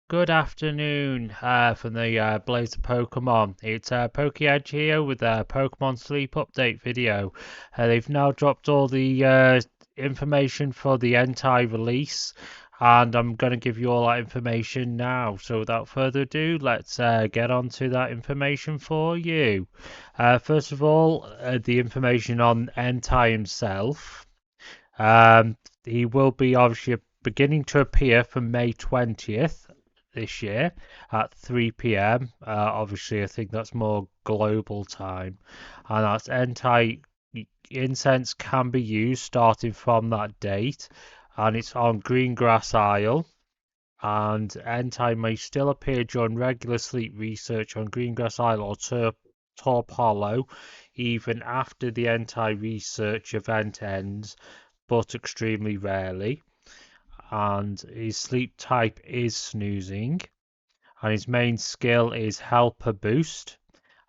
Good afternoon from the Blaze of Pokemon. It's PokeEdge here with a Pokemon Sleep Update video. They've now dropped all the information for the Entei release, and I'm going to give you all that information now. So without further ado, let's get on to that information for you. First of all, the information on Entei himself. Um, he will be obviously beginning to appear from May 20th this year at 3 p.m. Obviously, I think that's more global time, and that's anti incense can be used starting from that date, and it's on Greengrass Isle. And Entei may still appear during regular sleep research on Greengrass Isle or Torp Hollow, even after the Entei research event ends, but extremely rarely. And his sleep type is snoozing, and his main skill is Helper Boost.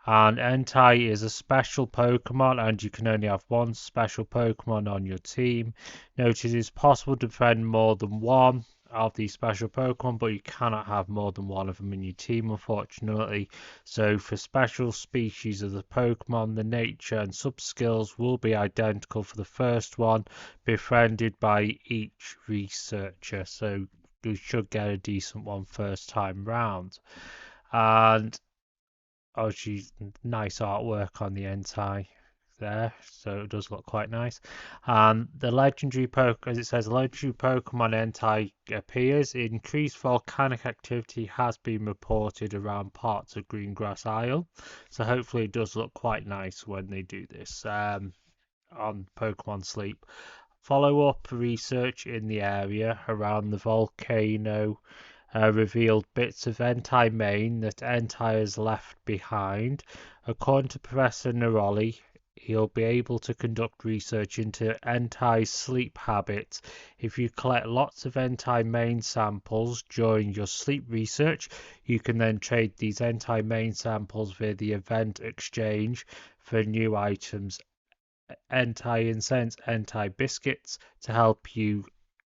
And Entei is a special Pokemon, and you can only have one special Pokemon on your team. Note it is possible to defend more than one of these special Pokemon, but you cannot have more than one of them in your team, unfortunately. So, for special species of the Pokemon, the nature and sub skills will be identical for the first one, befriended by each researcher. So, you should get a decent one first time round. And oh, she's nice artwork on the Entei there, so it does look quite nice. And the legendary as it says, legendary Pokemon Entei appears. Increased volcanic activity has been reported around parts of Greengrass Isle, so hopefully it does look quite nice when they do this on Pokemon Sleep. Follow up research in the area around the volcano revealed bits of Entei Main that Entei has left behind. According to Professor Neroli, he'll be able to conduct research into Entei's sleep habits. If you collect lots of Entei Main samples during your sleep research, you can then trade these Entei Main samples via the event exchange for new items. Entei Incense, Entei Biscuits to help you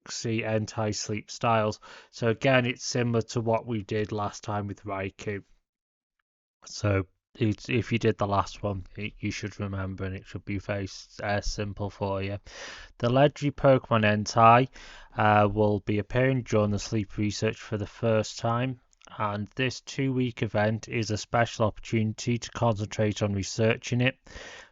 see Entei sleep styles. So again, it's similar to what we did last time with Raikou. So if you did the last one, you should remember, and it should be very simple for you. The legendary Pokemon Entei will be appearing during the sleep research for the first time. And this 2 week event is a special opportunity to concentrate on researching it.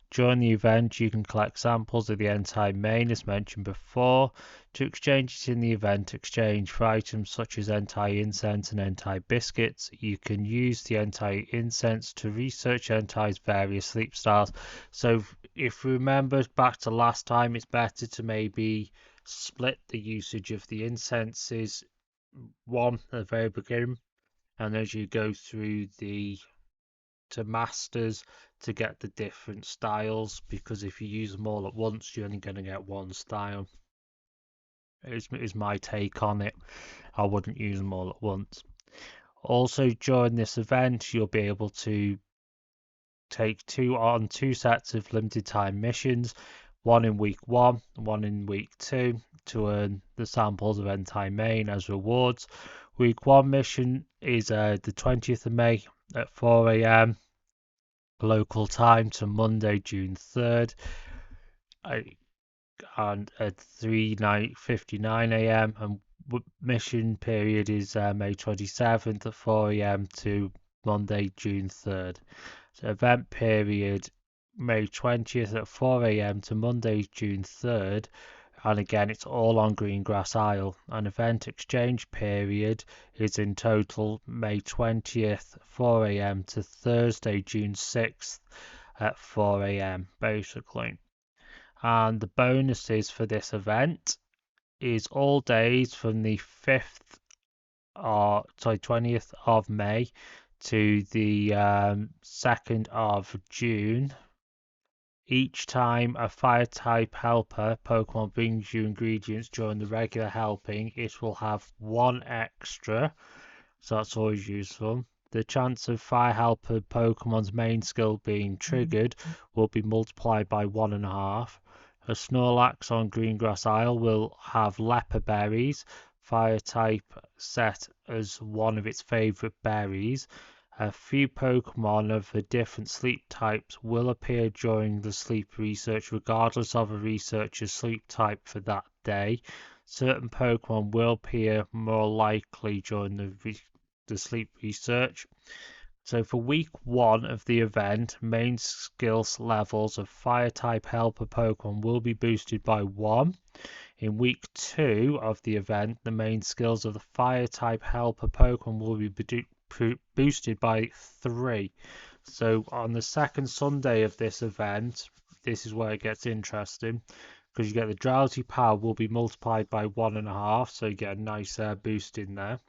During the event, you can collect samples of the Entei main as mentioned before. To exchange it in the event exchange for items such as Entei incense and Entei biscuits, you can use the Entei incense to research Entei's various sleep styles. So if you remember back to last time, it's better to maybe split the usage of the incenses one at the very beginning, and as you go through the to masters to get the different styles, because if you use them all at once, you're only going to get one style. Is my take on it. I wouldn't use them all at once. Also, during this event, you'll be able to take two sets of limited time missions, one in week 1, one in week 2, to earn the samples of Entei Main as rewards. Week 1 mission is the 20th of May at 4 a.m. local time to Monday, June 3rd, and at 3:59 a.m. and mission period is May 27th at 4 a.m. to Monday, June 3rd. So event period May 20th at 4 a.m. to Monday, June 3rd. And again, it's all on Greengrass Isle. An event exchange period is in total May 20th, 4 a.m. to Thursday, June 6th at 4 a.m. basically. And the bonuses for this event is all days from the 20th of May to the 2nd of June. Each time a fire type helper Pokemon brings you ingredients during the regular helping, it will have one extra, so that's always useful. The chance of fire helper Pokemon's main skill being triggered will be multiplied by 1.5. A Snorlax on Greengrass Isle will have leper berries. fire type set as one of its favorite berries. A few Pokemon of the different sleep types will appear during the sleep research, regardless of a researcher's sleep type for that day. Certain Pokemon will appear more likely during the sleep research. So for week 1 of the event, main skills levels of fire type helper Pokemon will be boosted by 1. In week 2 of the event, the main skills of the fire type helper Pokemon will be boosted by 3. So on the second Sunday of this event, this is where it gets interesting because you get the drowsy power will be multiplied by 1.5, so you get a nice boost in there.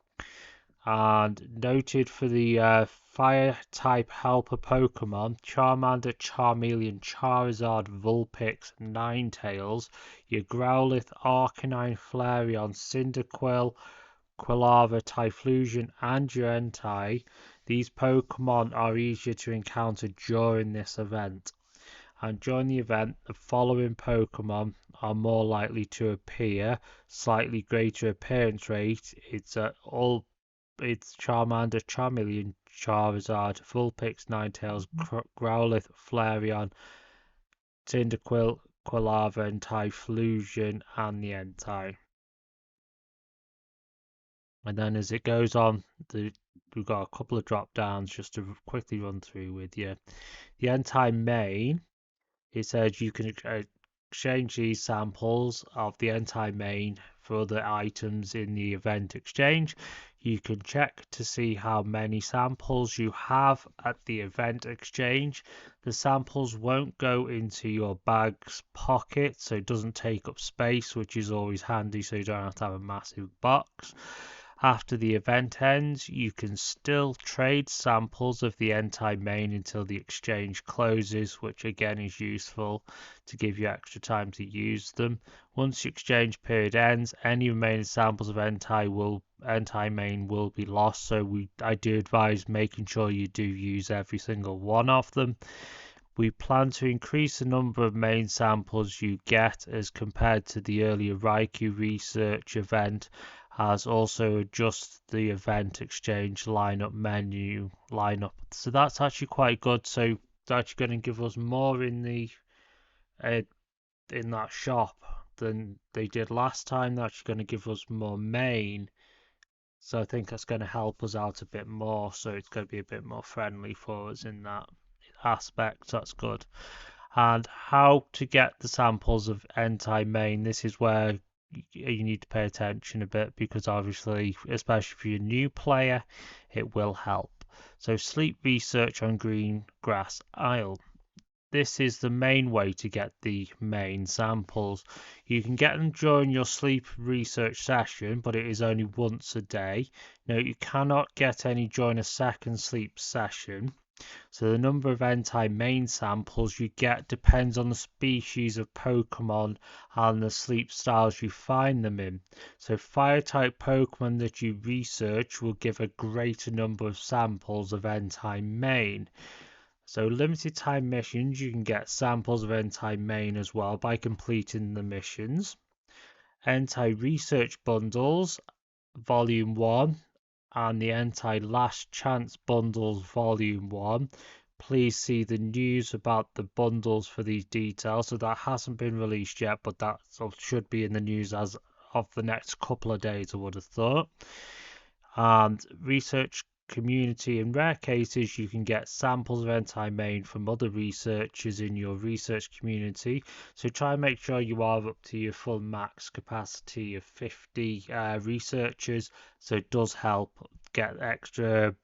And noted for the fire type helper Pokemon, Charmander, Charmeleon, Charizard, Vulpix, Ninetales, your Growlithe, Arcanine, Flareon, Cyndaquil, Quilava, Typhlosion, and your Entei. These Pokemon are easier to encounter during this event. And during the event, the following Pokemon are more likely to appear. Slightly greater appearance rate. It's Charmander, Charmeleon, Charizard, Vulpix, Ninetales, Growlithe, Flareon, Cyndaquil, Quilava, and Typhlosion, and the Entei. And then as it goes on, we've got a couple of drop downs just to quickly run through with you. The Entei main, it says you can exchange these samples of the Entei main for other items in the event exchange. You can check to see how many samples you have at the event exchange. The samples won't go into your bag's pocket, so it doesn't take up space, which is always handy so you don't have to have a massive box. After the event ends, you can still trade samples of the Entei main until the exchange closes, which again is useful to give you extra time to use them. Once the exchange period ends, any remaining samples of Entei main will be lost, so I do advise making sure you do use every single one of them. We plan to increase the number of main samples you get as compared to the earlier Raikou research event, as also adjust the event exchange lineup. So that's actually quite good. So it's actually going to give us more uh, in that shop than they did last time. They're actually going to give us more main. So I think that's going to help us out a bit more. So it's going to be a bit more friendly for us in that aspect. That's good. And how to get the samples of Entei main. This is where you need to pay attention a bit because obviously, especially if you're a new player, it will help. So sleep research on Green Grass Isle. This is the main way to get the main samples. You can get them during your sleep research session, but it is only once a day. Now, you cannot get any during a second sleep session. So the number of Entei main samples you get depends on the species of Pokemon and the sleep styles you find them in. So fire type Pokemon that you research will give a greater number of samples of Entei main. So limited time missions, you can get samples of Entei main as well by completing the missions. Entei research bundles, volume 1, and the Entei Last Chance Bundles Volume 1. Please see the news about the bundles for these details. So that hasn't been released yet, but that should be in the news as of the next couple of days, I would have thought. And research community, in rare cases, you can get samples of Entei main from other researchers in your research community. So try and make sure you are up to your full max capacity of 50 researchers. So it does help get extra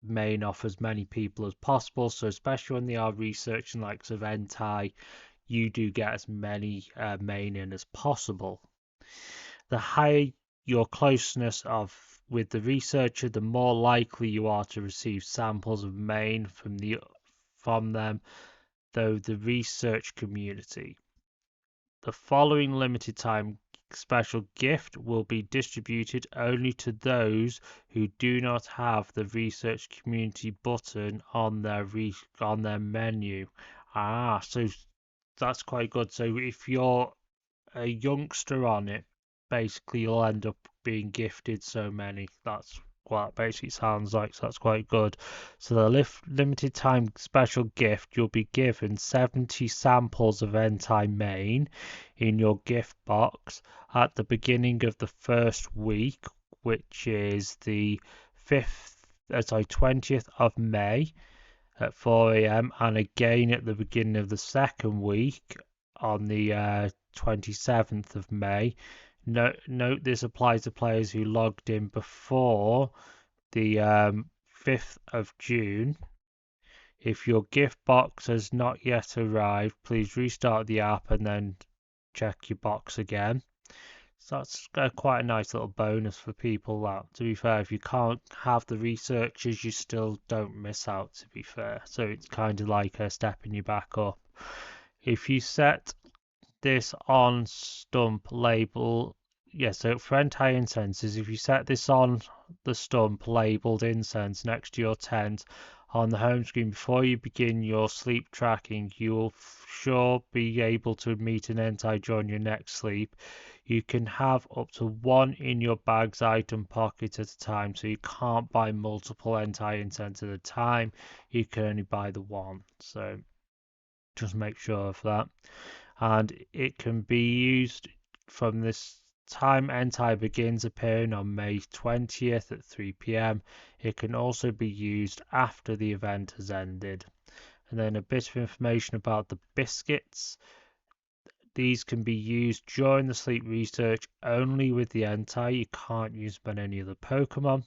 main off as many people as possible. So especially when they are researching likes of Entei, you do get as many main in as possible. The higher your closeness with the researcher, the more likely you are to receive samples of main from them, though the research community. The following limited time special gift will be distributed only to those who do not have the research community button on their menu. So that's quite good. So if you're a youngster on it, basically you'll end up being gifted so many. That's what it basically sounds like, so that's quite good. So the limited time special gift, you'll be given 70 samples of Entei main in your gift box at the beginning of the first week, which is the 20th of May at 4 a.m. and again at the beginning of the second week on the 27th of May. Note this applies to players who logged in before the 5th of June. If your gift box has not yet arrived, please restart the app and then check your box again. So that's quite a nice little bonus for people. That, to be fair, if you can't have the researchers, you still don't miss out, to be fair. So it's kind of like a stepping you back up. If you set this on stump label, so for entire incenses, if you set this on the stump labeled incense next to your tent on the home screen before you begin your sleep tracking, you will sure be able to meet an entire during your next sleep. You can have up to one in your bag's item pocket at a time, so you can't buy multiple entire incense at a time. You can only buy the one, so just make sure of that. And it can be used from this time Entei begins appearing on May 20th at 3 p.m. It can also be used after the event has ended. And then a bit of information about the biscuits. These can be used during the sleep research only with the Entei. You can't use them on any other Pokemon.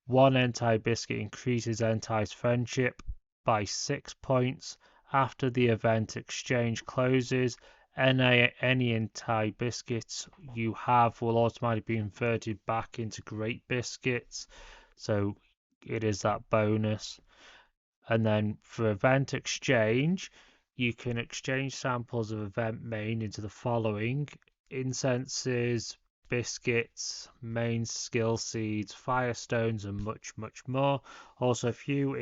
One Entei biscuit increases Entei's friendship by 6 points. After the event exchange closes, any Entei biscuits you have will automatically be converted back into Great Biscuits. So it is that bonus. And then for event exchange, you can exchange samples of event main into the following: incenses, biscuits, main skill seeds, firestones, and much, much more. Also, a few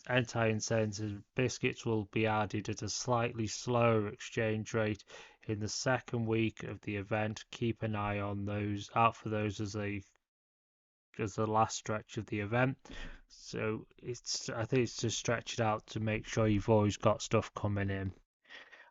anti-incenses biscuits will be added at a slightly slower exchange rate in the second week of the event. Keep an eye on those, out for those as the last stretch of the event. So I think it's to stretch it out to make sure you've always got stuff coming in.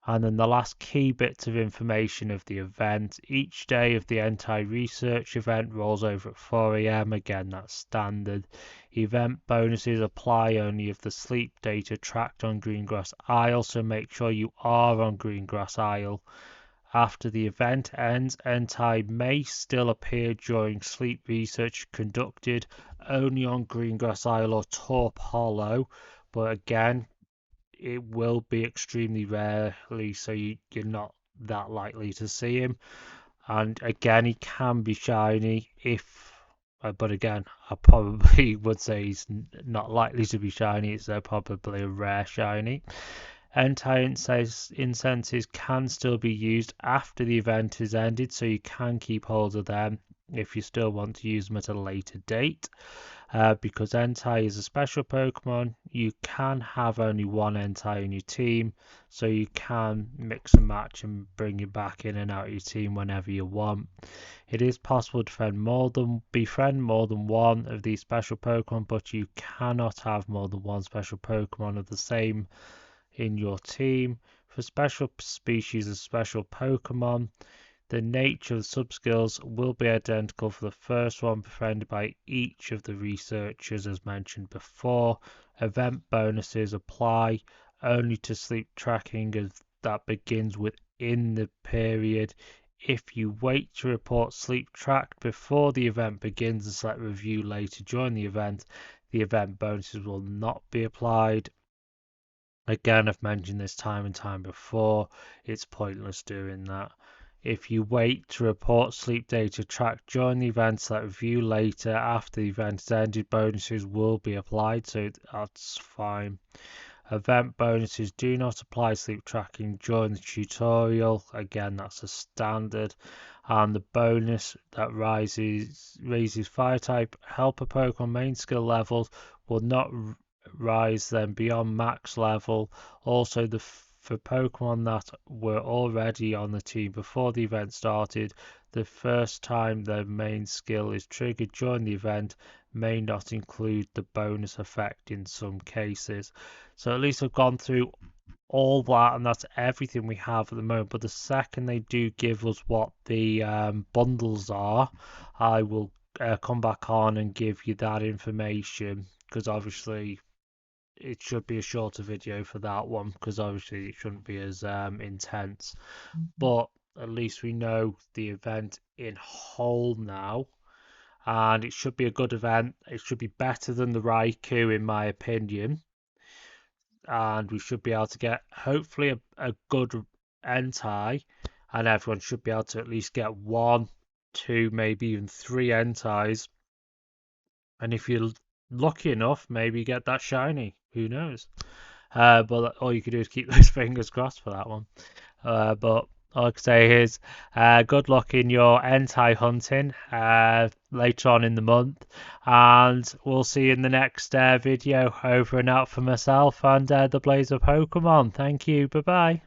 And then the last key bits of information of the event: each day of the Entei research event rolls over at 4 a.m. Again, that's standard. Event bonuses apply only if the sleep data tracked on Greengrass Isle, so make sure you are on Greengrass Isle. After the event ends, Entei may still appear during sleep research conducted only on Greengrass Isle or Torp Hollow, but again, it will be extremely rarely, so you're not that likely to see him. And again, he can be shiny but again, I probably would say he's not likely to be shiny. It's probably a rare shiny. Anti-incenses can still be used after the event is ended, so you can keep hold of them if you still want to use them at a later date. Because Entei is a special Pokemon, you can have only one Entei in your team, so you can mix and match and bring it back in and out of your team whenever you want. It is possible to befriend more than one of these special Pokemon, but you cannot have more than one special Pokemon of the same in your team. For special species of special Pokemon, the nature of the sub-skills will be identical for the first one befriended by each of the researchers as mentioned before. Event bonuses apply only to sleep tracking as that begins within the period. If you wait to report sleep tracked before the event begins and select review later during the event bonuses will not be applied. Again, I've mentioned this time and time before, it's pointless doing that. If you wait to report sleep data tracked during the event, select review later after the event has ended, bonuses will be applied, so that's fine. Event bonuses do not apply sleep tracking during the tutorial. Again, that's a standard. And the bonus that raises fire type helper Pokemon main skill levels will not rise then beyond max level. Also, the for Pokemon that were already on the team before the event started, the first time their main skill is triggered during the event may not include the bonus effect in some cases. So at least I've gone through all that, and that's everything we have at the moment. But the second they do give us what the bundles are, I will come back on and give you that information, because obviously it should be a shorter video for that one, because obviously it shouldn't be as intense. But at least we know the event in whole now, and it should be a good event. It should be better than the Raikou, in my opinion, and we should be able to get hopefully a good Entei, and everyone should be able to at least get one, two, maybe even three Enteis. And if you're lucky enough, maybe get that shiny. Who knows? But all you can do is keep those fingers crossed for that one. But all I can say is good luck in your Entei hunting later on in the month. And we'll see you in the next video. Over and out for myself and the Blaze of Pokemon. Thank you. Bye bye.